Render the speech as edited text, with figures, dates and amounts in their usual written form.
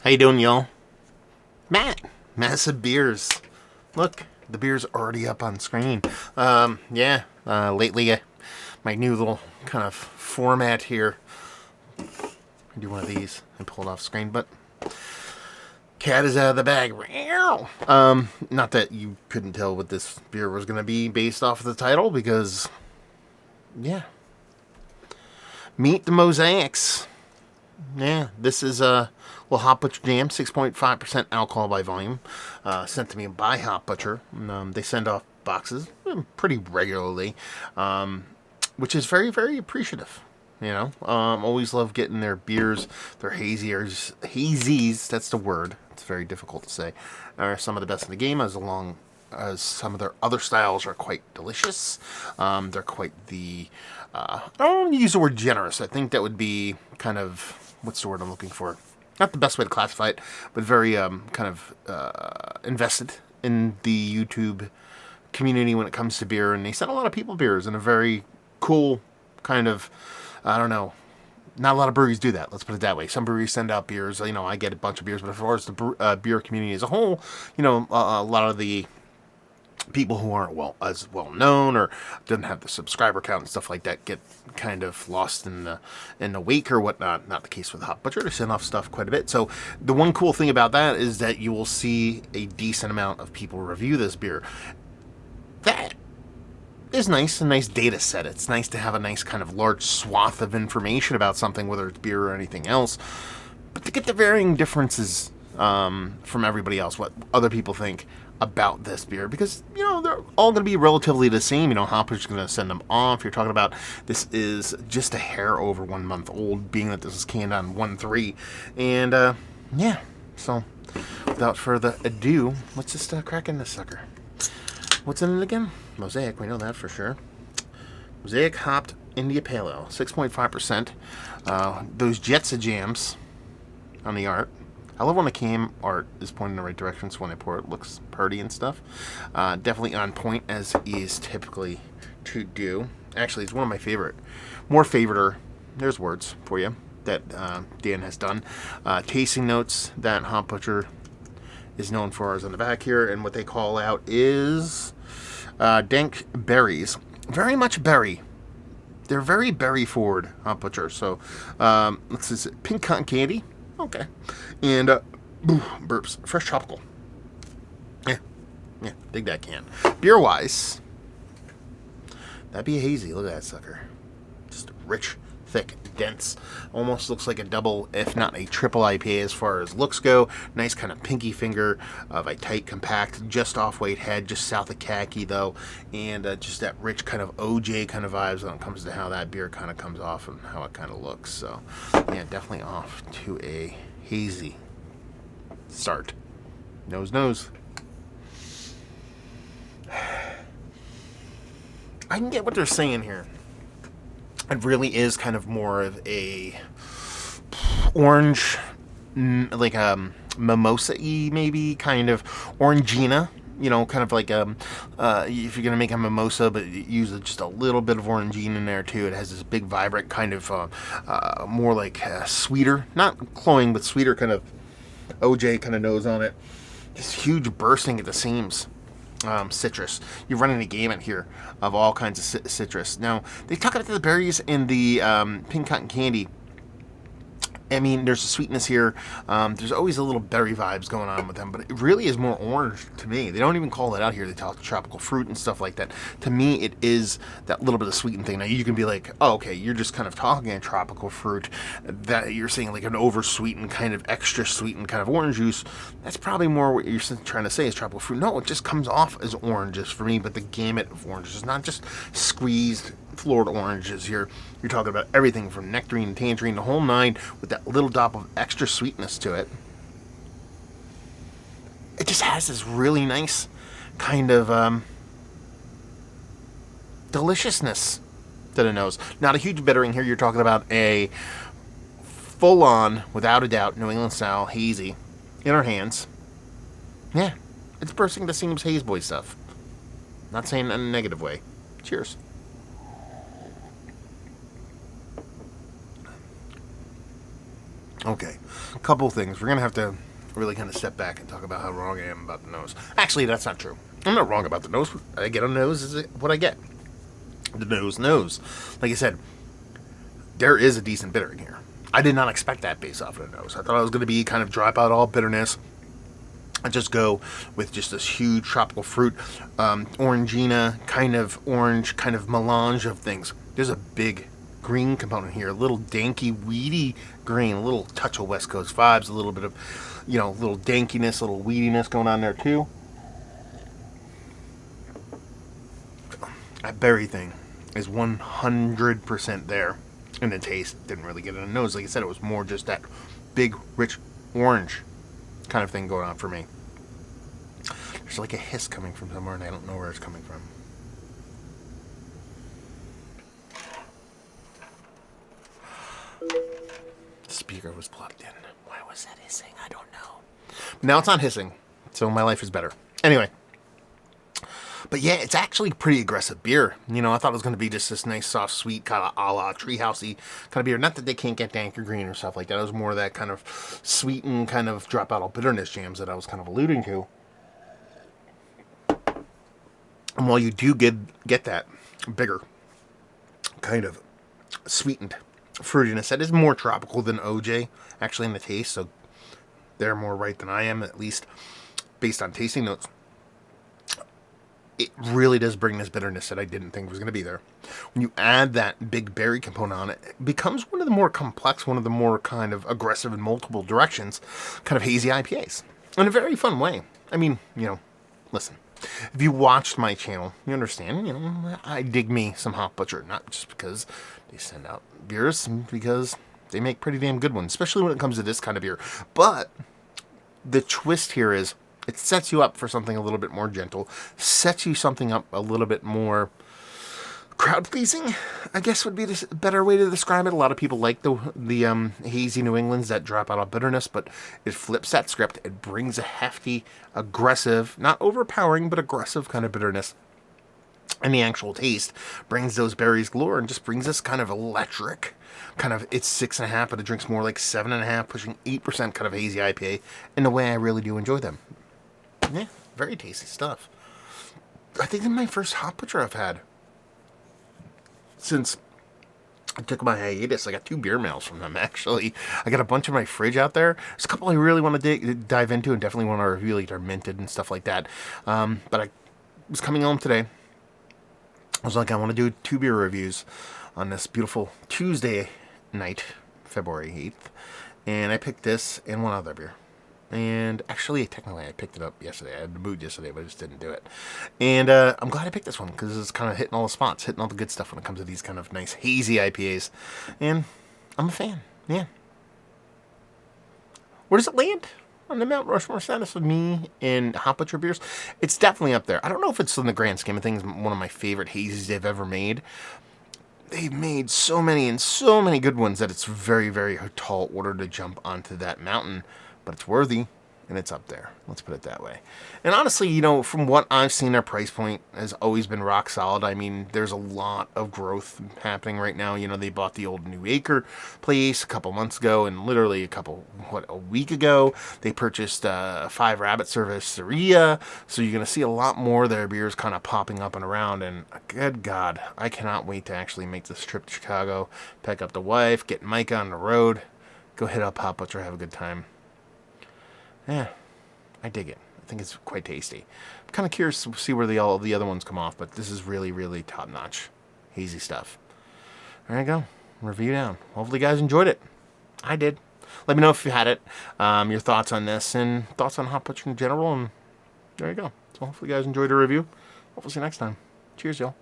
How you doing, y'all? Matt. Massive beers. Look, the beer's already up on screen. Lately, my new little kind of format here. I do one of these and pull it off screen, but cat is out of the bag. Not that you couldn't tell what this beer was going to be based off of the title, because, yeah. Meet the Mosaics. Yeah, this is a little Hop Butcher Jam, 6.5% alcohol by volume, sent to me by Hop Butcher. They send off boxes pretty regularly, which is very, very appreciative. You know, always love getting their beers, their hazies, that's the word. It's very difficult to say. Are some of the best in the game, as some of their other styles are quite delicious. They're quite I don't want to use the word generous. I think that would be kind of, what's the word I'm looking for? Not the best way to classify it, but very invested in the YouTube community when it comes to beer. And they send a lot of people beers in a very cool kind of, I don't know, not a lot of breweries do that. Let's put it that way. Some breweries send out beers. You know, I get a bunch of beers, but as far as the beer community as a whole, you know, a lot of the people who aren't as well known or doesn't have the subscriber count and stuff like that get kind of lost in the wake or whatnot. Not the case with Hop Butcher. They send off stuff quite a bit. So the one cool thing about that is that you will see a decent amount of people review this beer. That is nice, a nice data set. It's nice to have a nice kind of large swath of information about something, whether it's beer or anything else. But to get the varying differences from everybody else, what other people think about this beer, because, you know, they're all going to be relatively the same. You know, Hop Butcher's going to send them off. You're talking about this is just a hair over 1 month old, being that this is canned on 1/3. And, yeah, so without further ado, let's just crack in this sucker. What's in it again? Mosaic, we know that for sure. Mosaic Hopped India Pale Ale, 6.5%. Those jets of jams on the art. I love when the cam art is pointing in the right direction, so when I pour it looks pretty and stuff. Definitely on point, as is typically to do. Actually, it's one of my there's words for you, that Dan has done. Tasting notes that Hop Butcher is known for is on the back here, and what they call out is dank berries. Very much berry. They're very berry forward, Hop Butcher. So, let's see, pink cotton candy. Okay. And, burps. Fresh tropical. Yeah, dig that can. Beer-wise, that'd be a hazy. Look at that sucker. Just rich, thick, dense. Almost looks like a double, if not a triple IPA as far as looks go. Nice kind of pinky finger of a tight, compact, just off-weight head, just south of khaki, though. And just that rich kind of OJ kind of vibes when it comes to how that beer kind of comes off and how it kind of looks. So, yeah, definitely off to a hazy start. Nose. I can get what they're saying here. It really is kind of more of a orange, like a mimosa-y maybe, kind of orangina. You know, kind of like if you're going to make a mimosa, but use just a little bit of orangina in there too. It has this big, vibrant kind of more like sweeter, not cloying, but sweeter kind of OJ kind of nose on it. This huge bursting at the seams. Citrus. You're running a gamut here of all kinds of citrus. Now, they talk about the berries and the pink cotton candy. I mean, there's a sweetness here. There's always a little berry vibes going on with them, but it really is more orange to me. They don't even call that out here. They talk tropical fruit and stuff like that. To me, it is that little bit of sweetened thing. Now, you can be like, oh, okay, you're just kind of talking a tropical fruit. That you're saying like an over-sweetened, kind of extra sweetened kind of orange juice. That's probably more what you're trying to say is tropical fruit. No, it just comes off as oranges for me, but the gamut of oranges is not just squeezed Florida oranges here. You're talking about everything from nectarine, tangerine, the whole nine, with that little dop of extra sweetness to it. It just has this really nice kind of deliciousness to the nose. Not a huge bittering here. You're talking about a full-on, without a doubt, New England style hazy in our hands. Yeah, it's bursting the seams haze boy stuff. Not saying in a negative way. Cheers. Okay, a couple things. We're going to have to really kind of step back and talk about how wrong I am about the nose. Actually, that's not true. I'm not wrong about the nose. I get a nose is what I get. The nose knows. Like I said, there is a decent bitter in here. I did not expect that based off of the nose. I thought I was going to be kind of drop out all bitterness. I just go with just this huge tropical fruit, orangina, kind of orange, kind of melange of things. There's a big green component here, a little danky, weedy green, a little touch of West Coast vibes, a little bit of, a little dankiness, a little weediness going on there too. That berry thing is 100% there. And the taste didn't really get in the nose. Like I said, it was more just that big, rich orange kind of thing going on for me. There's like a hiss coming from somewhere, and I don't know where it's coming from. The speaker was plugged in. Why was that hissing? I don't know. Now it's not hissing, so my life is better. Anyway. But yeah, it's actually pretty aggressive beer. I thought it was going to be just this nice, soft, sweet, kind of a la treehousey kind of beer. Not that they can't get dank or green or stuff like that. It was more of that kind of sweetened, kind of drop out all bitterness jams that I was kind of alluding to. And while you do get that bigger, kind of sweetened fruitiness, that is more tropical than OJ, actually, in the taste. So they're more right than I am, at least based on tasting notes. It really does bring this bitterness that I didn't think was going to be there. When you add that big berry component on it, it becomes one of the more complex, one of the more kind of aggressive in multiple directions, kind of hazy IPAs. In a very fun way. I mean, listen. If you watched my channel, you understand, I dig me some Hop Butcher. Not just because they send out beers, because they make pretty damn good ones. Especially when it comes to this kind of beer. But the twist here is, it sets you up for something a little bit more gentle, sets you something up a little bit more crowd-pleasing, I guess would be the better way to describe it. A lot of people like the hazy New Englands that drop out of bitterness, but it flips that script. It brings a hefty, aggressive, not overpowering, but aggressive kind of bitterness. And the actual taste brings those berries galore and just brings this kind of electric, it's 6.5, but it drinks more like 7.5, pushing 8% kind of hazy IPA in the way I really do enjoy them. Yeah, very tasty stuff. I think it's my first Hop Butcher I've had since I took my hiatus. I got 2 beer mails from them, actually. I got a bunch in my fridge out there. There's a couple I really want to dive into and definitely want to review, like they're minted and stuff like that. But I was coming home today. I was like, I want to do 2 beer reviews on this beautiful Tuesday night, February 8th. And I picked this and one other beer. And actually, technically, I picked it up yesterday. I had the mood yesterday, but I just didn't do it. And I'm glad I picked this one because it's kind of hitting all the spots, hitting all the good stuff when it comes to these kind of nice hazy IPAs. And I'm a fan. Yeah. Where does it land on the Mount Rushmore status of me and Hop Butcher beers? It's definitely up there. I don't know if it's in the grand scheme of things one of my favorite hazies they've ever made. They've made so many and so many good ones that it's very, very tall order to jump onto that mountain. But it's worthy, and it's up there. Let's put it that way. And honestly, from what I've seen, their price point has always been rock solid. I mean, there's a lot of growth happening right now. They bought the old New Acre place a couple months ago, and literally a week ago, they purchased 5 Rabbit Cerveceria. So you're going to see a lot more of their beers kind of popping up and around. And good God, I cannot wait to actually make this trip to Chicago, pick up the wife, get Micah on the road, go hit up Hop Butcher, have a good time. Yeah, I dig it. I think it's quite tasty. I'm kind of curious to see where all the other ones come off, but this is really, really top-notch. Hazy stuff. There you go. Review down. Hopefully you guys enjoyed it. I did. Let me know if you had it, your thoughts on this, and thoughts on Hop Butcher in general, and there you go. So hopefully you guys enjoyed the review. Hopefully see you next time. Cheers, y'all.